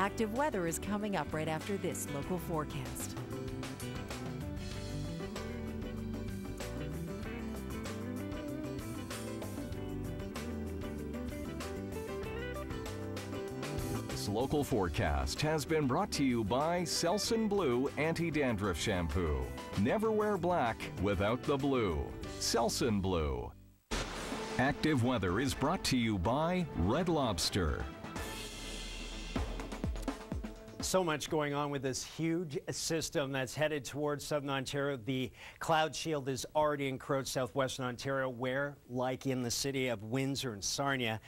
Active weather is coming up right after this local forecast. This local forecast has been brought to you by Selsun Blue Anti-Dandruff Shampoo. Never wear black without the blue. Selsun Blue. Active weather is brought to you by Red Lobster. So much going on with this huge system that's headed towards southern Ontario. The cloud shield is already encroached southwestern Ontario, where, like in the city of Windsor and Sarnia,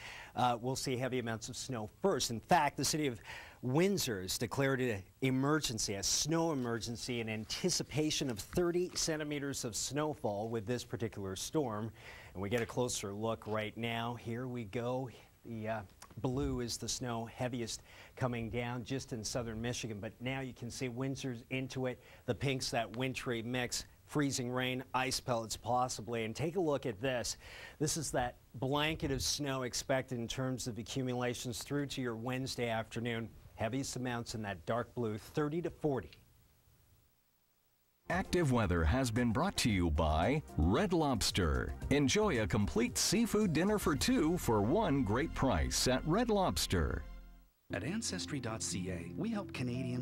we'll see heavy amounts of snow first. In fact, the city of Windsor has declared an emergency, a snow emergency, in anticipation of 30 centimeters of snowfall with this particular storm. And we get a closer look right now. Here we go. The blue is the snow heaviest coming down just in southern Michigan, but now you can see Windsor's into it. The pink's that wintry mix, freezing rain, ice pellets possibly. And take a look at this. This is that blanket of snow expected in terms of accumulations through to your Wednesday afternoon. Heaviest amounts in that dark blue, 30 to 40. Active weather has been brought to you by Red Lobster. Enjoy a complete seafood dinner for two for one great price at Red Lobster. At Ancestry.ca, we help Canadians